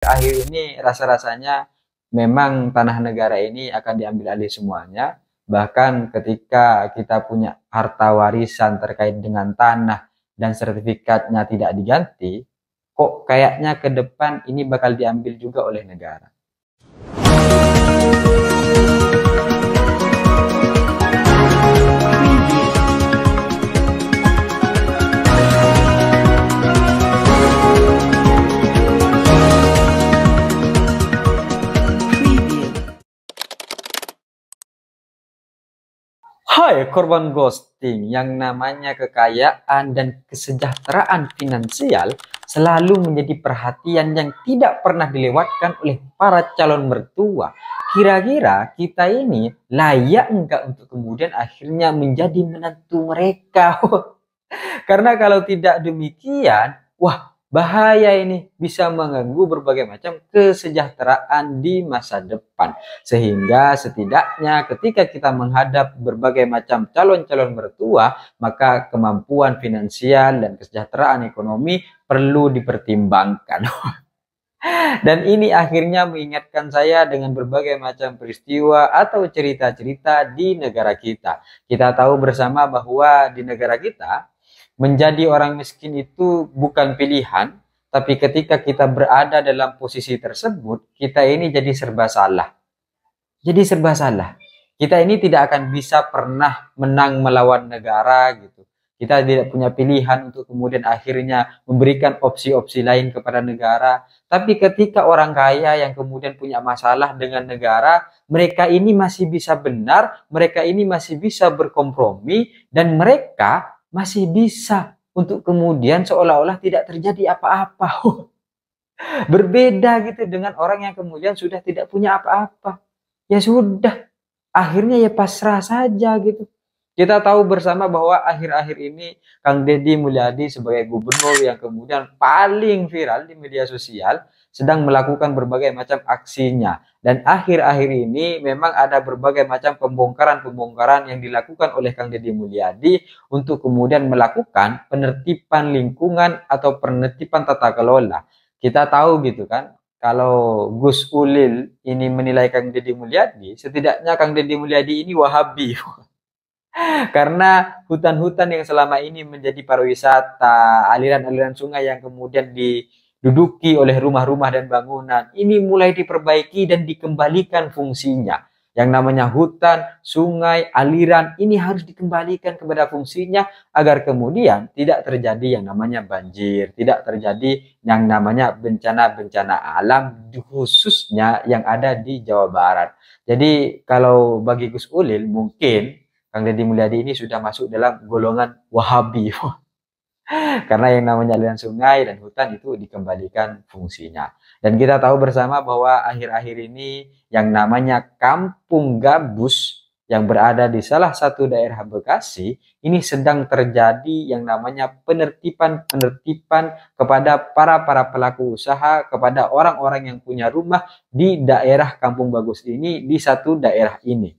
Akhir ini rasa-rasanya memang tanah negara ini akan diambil alih semuanya. Bahkan ketika kita punya harta warisan terkait dengan tanah dan sertifikatnya tidak diganti, kok kayaknya ke depan ini bakal diambil juga oleh negara. Hai korban ghosting, yang namanya kekayaan dan kesejahteraan finansial selalu menjadi perhatian yang tidak pernah dilewatkan oleh para calon mertua. Kira-kira kita ini layak enggak untuk kemudian akhirnya menjadi menantu mereka? Karena kalau tidak demikian, wah bahaya, ini bisa mengganggu berbagai macam kesejahteraan di masa depan. Sehingga setidaknya ketika kita menghadap berbagai macam calon-calon mertua, maka kemampuan finansial dan kesejahteraan ekonomi perlu dipertimbangkan. Dan ini akhirnya mengingatkan saya dengan berbagai macam peristiwa atau cerita-cerita di negara kita. Kita tahu bersama bahwa di negara kita, menjadi orang miskin itu bukan pilihan, tapi ketika kita berada dalam posisi tersebut, kita ini jadi serba salah. Jadi serba salah. Kita ini tidak akan bisa pernah menang melawan negara gitu. Kita tidak punya pilihan untuk kemudian akhirnya memberikan opsi-opsi lain kepada negara. Tapi ketika orang kaya yang kemudian punya masalah dengan negara, mereka ini masih bisa benar, mereka ini masih bisa berkompromi, dan mereka masih bisa untuk kemudian seolah-olah tidak terjadi apa-apa. Berbeda gitu dengan orang yang kemudian sudah tidak punya apa-apa. Ya sudah, akhirnya ya pasrah saja gitu. Kita tahu bersama bahwa akhir-akhir ini Kang Deddy Mulyadi sebagai gubernur yang kemudian paling viral di media sosial sedang melakukan berbagai macam aksinya. Dan akhir-akhir ini memang ada berbagai macam pembongkaran-pembongkaran yang dilakukan oleh Kang Deddy Mulyadi untuk kemudian melakukan penertiban lingkungan atau penertiban tata kelola. Kita tahu gitu kan, kalau Gus Ulil ini menilai Kang Deddy Mulyadi, setidaknya Kang Deddy Mulyadi ini Wahabi. Karena hutan-hutan yang selama ini menjadi pariwisata, aliran-aliran sungai yang kemudian diduduki oleh rumah-rumah dan bangunan, ini mulai diperbaiki dan dikembalikan fungsinya. Yang namanya hutan, sungai, aliran, ini harus dikembalikan kepada fungsinya agar kemudian tidak terjadi yang namanya banjir, tidak terjadi yang namanya bencana-bencana alam, khususnya yang ada di Jawa Barat. Jadi kalau bagi Gus Ulil, mungkin Kang Deddy Mulyadi ini sudah masuk dalam golongan Wahabi. Karena yang namanya aliran sungai dan hutan itu dikembalikan fungsinya. Dan kita tahu bersama bahwa akhir-akhir ini yang namanya Kampung Gabus yang berada di salah satu daerah Bekasi, ini sedang terjadi yang namanya penertiban kepada para pelaku usaha, kepada orang-orang yang punya rumah di daerah Kampung Bagus ini, di satu daerah ini.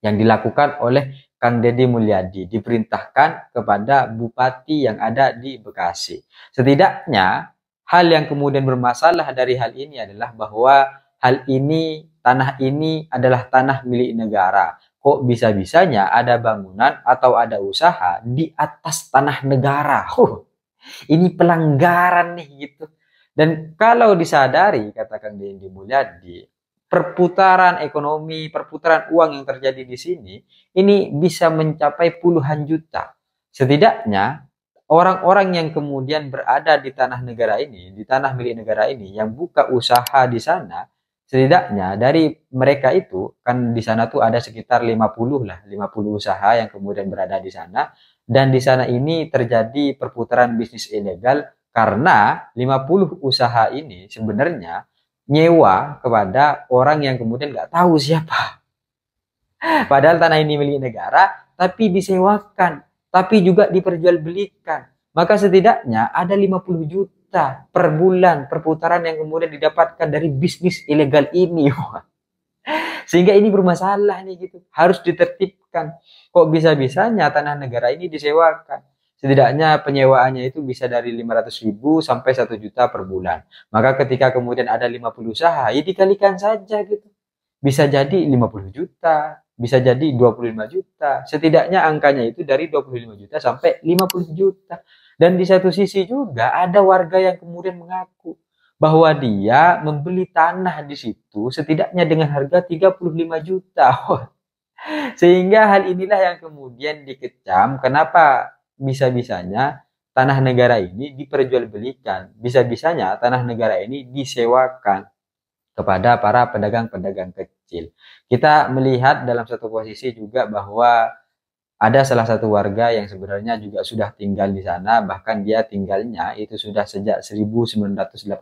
Yang dilakukan oleh Kang Deddy Mulyadi, diperintahkan kepada bupati yang ada di Bekasi. Setidaknya hal yang kemudian bermasalah dari hal ini adalah bahwa hal ini, tanah ini adalah tanah milik negara. Kok bisa-bisanya ada bangunan atau ada usaha di atas tanah negara? Ini pelanggaran nih gitu. Dan kalau disadari, kata Kang Deddy Mulyadi, perputaran ekonomi, perputaran uang yang terjadi di sini, ini bisa mencapai puluhan juta. Setidaknya, orang-orang yang kemudian berada di tanah negara ini, di tanah milik negara ini, yang buka usaha di sana, setidaknya dari mereka itu, kan di sana tuh ada sekitar 50 usaha yang kemudian berada di sana, dan di sana ini terjadi perputaran bisnis ilegal, karena 50 usaha ini sebenarnya nyewa kepada orang yang kemudian nggak tahu siapa. Padahal tanah ini milik negara, tapi disewakan, tapi juga diperjualbelikan. Maka setidaknya ada 50 juta per bulan perputaran yang kemudian didapatkan dari bisnis ilegal ini. Sehingga ini bermasalah nih gitu. Harus ditertibkan. Kok bisa-bisanya tanah negara ini disewakan? Setidaknya penyewaannya itu bisa dari 500.000 sampai 1 juta per bulan. Maka ketika kemudian ada 50 usaha, ya dikalikan saja gitu. Bisa jadi 50 juta, bisa jadi 25 juta. Setidaknya angkanya itu dari 25 juta sampai 50 juta. Dan di satu sisi juga ada warga yang kemudian mengaku bahwa dia membeli tanah di situ setidaknya dengan harga 35 juta. Sehingga hal inilah yang kemudian dikecam, kenapa bisa-bisanya tanah negara ini diperjualbelikan, bisa-bisanya tanah negara ini disewakan kepada para pedagang-pedagang kecil. Kita melihat dalam satu posisi juga bahwa ada salah satu warga yang sebenarnya juga sudah tinggal di sana, bahkan dia tinggalnya itu sudah sejak 1988,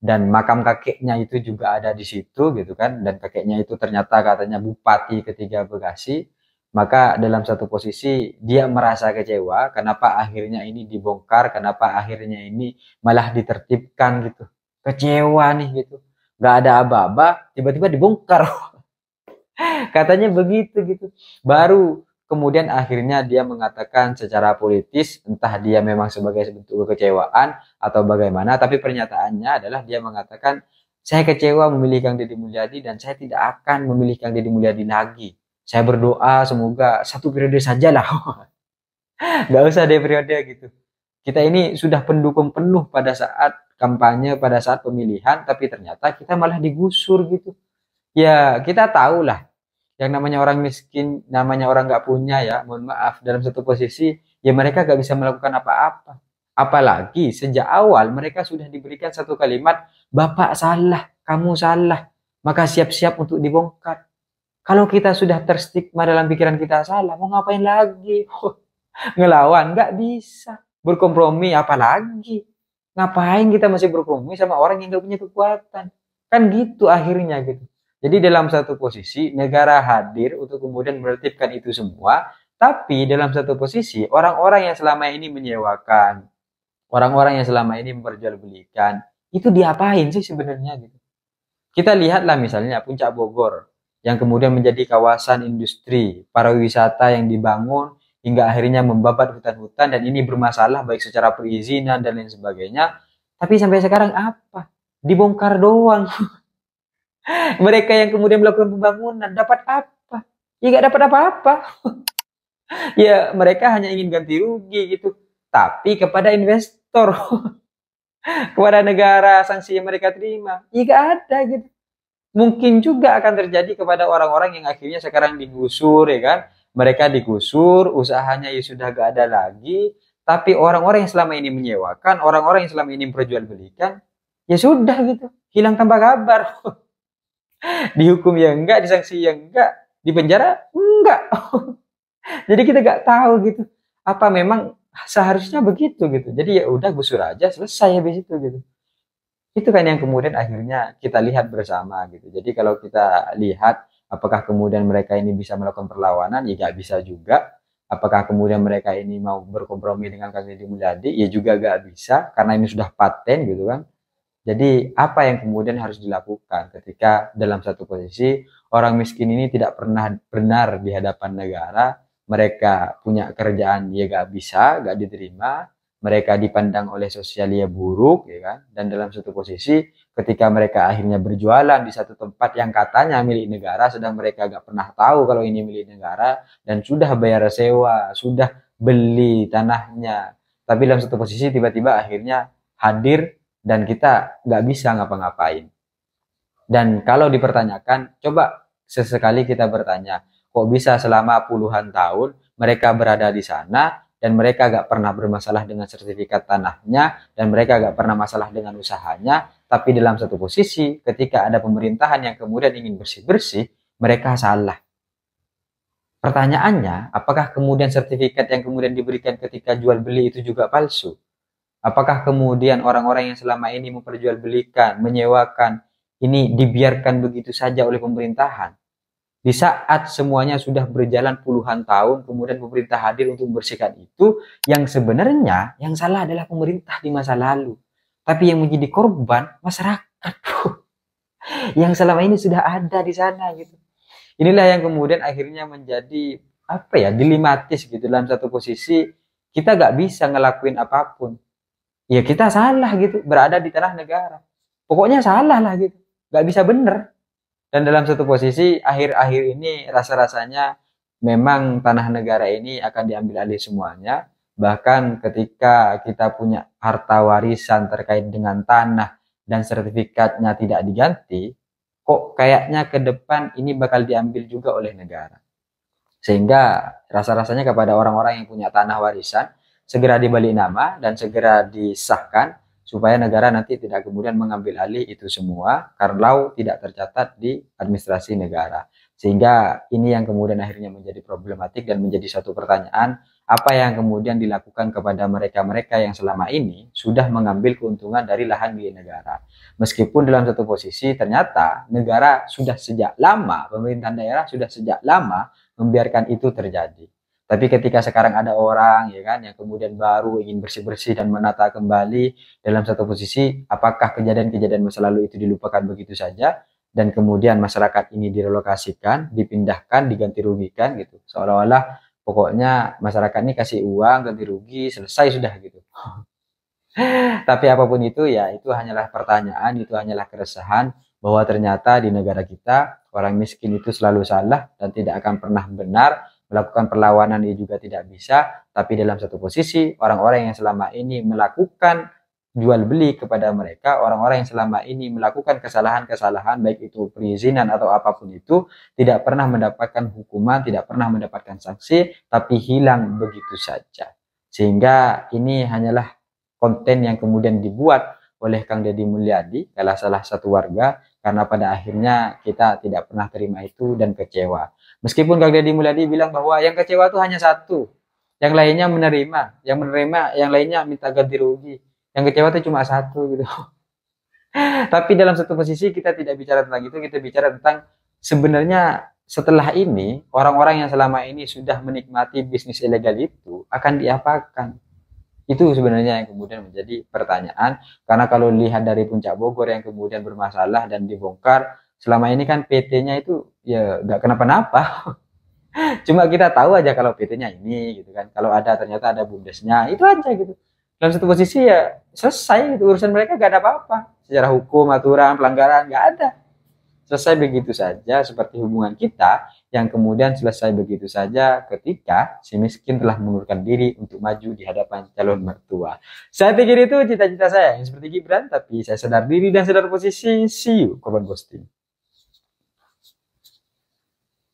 dan makam kakeknya itu juga ada di situ gitu kan, dan kakeknya itu ternyata katanya bupati ketiga Bekasi. Maka dalam satu posisi dia merasa kecewa, kenapa akhirnya ini dibongkar, kenapa akhirnya ini malah ditertibkan gitu. Kecewa nih gitu. Gak ada aba-aba, tiba-tiba dibongkar. Katanya begitu gitu. Baru kemudian akhirnya dia mengatakan secara politis, entah dia memang sebagai bentuk kekecewaan atau bagaimana, tapi pernyataannya adalah dia mengatakan, saya kecewa memilih Kang Deddy Mulyadi dan saya tidak akan memilih Kang Deddy Mulyadi lagi. Saya berdoa semoga 1 periode sajalah. Nggak usah deh periode gitu. Kita ini sudah pendukung penuh pada saat kampanye, pada saat pemilihan, tapi ternyata kita malah digusur gitu. Ya kita tahu lah, yang namanya orang miskin, namanya orang nggak punya ya, mohon maaf, dalam satu posisi ya mereka nggak bisa melakukan apa-apa. Apalagi sejak awal mereka sudah diberikan satu kalimat, Bapak salah, kamu salah, maka siap-siap untuk dibongkar. Kalau kita sudah terstigma dalam pikiran kita salah, mau ngapain lagi? Ngelawan nggak bisa, berkompromi apalagi? Ngapain kita masih berkompromi sama orang yang nggak punya kekuatan? Kan gitu akhirnya gitu. Jadi dalam satu posisi negara hadir untuk kemudian menertibkan itu semua, tapi dalam satu posisi orang-orang yang selama ini menyewakan, orang-orang yang selama ini memperjualbelikan, itu diapain sih sebenarnya gitu. Kita lihatlah misalnya Puncak Bogor yang kemudian menjadi kawasan industri, pariwisata yang dibangun hingga akhirnya membabat hutan-hutan, dan ini bermasalah baik secara perizinan dan lain sebagainya. Tapi sampai sekarang apa? Dibongkar doang. Mereka yang kemudian melakukan pembangunan dapat apa? Ya nggak dapat apa-apa. Ya mereka hanya ingin ganti rugi gitu. Tapi kepada investor, kepada negara sanksi yang mereka terima, ya nggak ada gitu. Mungkin juga akan terjadi kepada orang-orang yang akhirnya sekarang digusur ya kan. Mereka digusur, usahanya ya sudah gak ada lagi. Tapi orang-orang yang selama ini menyewakan, orang-orang yang selama ini memperjualbelikan, ya sudah gitu. Hilang tanpa kabar. Dihukum ya enggak, disanksi ya enggak, dipenjara enggak. Jadi kita nggak tahu gitu. Apa memang seharusnya begitu gitu. Jadi ya udah gusur aja, selesai habis itu gitu. Itu kan yang kemudian akhirnya kita lihat bersama gitu. Jadi kalau kita lihat apakah kemudian mereka ini bisa melakukan perlawanan, ya nggak bisa juga. Apakah kemudian mereka ini mau berkompromi dengan Kang Deddy Mulyadi, ya juga nggak bisa karena ini sudah paten gitu kan. Jadi apa yang kemudian harus dilakukan ketika dalam satu posisi orang miskin ini tidak pernah benar di hadapan negara, mereka punya kerjaan ya gak bisa, gak diterima, mereka dipandang oleh sosialia buruk ya kan, dan dalam satu posisi ketika mereka akhirnya berjualan di satu tempat yang katanya milik negara, sedang mereka gak pernah tahu kalau ini milik negara, dan sudah bayar sewa, sudah beli tanahnya, tapi dalam satu posisi tiba-tiba akhirnya hadir dan kita nggak bisa ngapa-ngapain. Dan kalau dipertanyakan, coba sesekali kita bertanya, kok bisa selama puluhan tahun mereka berada di sana dan mereka nggak pernah bermasalah dengan sertifikat tanahnya, dan mereka nggak pernah masalah dengan usahanya, tapi dalam satu posisi ketika ada pemerintahan yang kemudian ingin bersih-bersih, mereka salah. Pertanyaannya, apakah kemudian sertifikat yang kemudian diberikan ketika jual beli itu juga palsu? Apakah kemudian orang-orang yang selama ini memperjualbelikan, menyewakan, ini dibiarkan begitu saja oleh pemerintahan? Di saat semuanya sudah berjalan puluhan tahun, kemudian pemerintah hadir untuk membersihkan itu, yang sebenarnya yang salah adalah pemerintah di masa lalu. Tapi yang menjadi korban masyarakat yang selama ini sudah ada di sana gitu. Inilah yang kemudian akhirnya menjadi apa ya, dilematis gitu dalam satu posisi. kita nggak bisa ngelakuin apapun. Ya kita salah gitu, berada di tanah negara. Pokoknya salah lah gitu, nggak bisa bener. Dan dalam satu posisi akhir-akhir ini rasa-rasanya memang tanah negara ini akan diambil alih semuanya. Bahkan ketika kita punya harta warisan terkait dengan tanah dan sertifikatnya tidak diganti, kok kayaknya ke depan ini bakal diambil juga oleh negara. Sehingga rasa-rasanya kepada orang-orang yang punya tanah warisan segera dibalik nama dan segera disahkan supaya negara nanti tidak kemudian mengambil alih itu semua kalau tidak tercatat di administrasi negara. Sehingga ini yang kemudian akhirnya menjadi problematik dan menjadi satu pertanyaan, apa yang kemudian dilakukan kepada mereka-mereka yang selama ini sudah mengambil keuntungan dari lahan milik negara. Meskipun dalam satu posisi ternyata negara sudah sejak lama, pemerintahan daerah sudah sejak lama membiarkan itu terjadi. Tapi ketika sekarang ada orang ya kan yang kemudian baru ingin bersih-bersih dan menata kembali dalam satu posisi, apakah kejadian-kejadian masa lalu itu dilupakan begitu saja dan kemudian masyarakat ini direlokasikan, dipindahkan, diganti rugikan gitu. Seolah-olah pokoknya masyarakat ini kasih uang ganti rugi, selesai sudah gitu. Tapi apapun itu ya itu hanyalah pertanyaan, itu hanyalah keresahan bahwa ternyata di negara kita orang miskin itu selalu salah dan tidak akan pernah benar, melakukan perlawanan dia juga tidak bisa. Tapi dalam satu posisi orang-orang yang selama ini melakukan jual beli kepada mereka, orang-orang yang selama ini melakukan kesalahan-kesalahan baik itu perizinan atau apapun itu tidak pernah mendapatkan hukuman, tidak pernah mendapatkan sanksi, tapi hilang begitu saja. Sehingga ini hanyalah konten yang kemudian dibuat oleh Kang Deddy Mulyadi, salah satu warga, karena pada akhirnya kita tidak pernah terima itu dan kecewa. Meskipun Kang Deddy Mulyadi bilang bahwa yang kecewa itu hanya satu, yang lainnya menerima, yang lainnya minta ganti rugi, yang kecewa itu cuma satu gitu. Tapi dalam satu posisi kita tidak bicara tentang itu, kita bicara tentang sebenarnya setelah ini orang-orang yang selama ini sudah menikmati bisnis ilegal itu akan diapakan? Itu sebenarnya yang kemudian menjadi pertanyaan. Karena kalau lihat dari Puncak Bogor yang kemudian bermasalah dan dibongkar, selama ini kan PT-nya itu ya nggak kenapa-napa. Cuma kita tahu aja kalau PT-nya ini gitu kan. Kalau ada ternyata ada bumdesnya, itu aja gitu. Dalam satu posisi ya selesai gitu. Urusan mereka nggak ada apa-apa. Secara hukum, aturan, pelanggaran nggak ada. Selesai begitu saja seperti hubungan kita yang kemudian selesai begitu saja ketika si miskin telah mengundurkan diri untuk maju di hadapan calon mertua. Saya pikir itu cita-cita saya yang seperti Gibran, tapi saya sadar diri dan sadar posisi. See you, korban ghosting.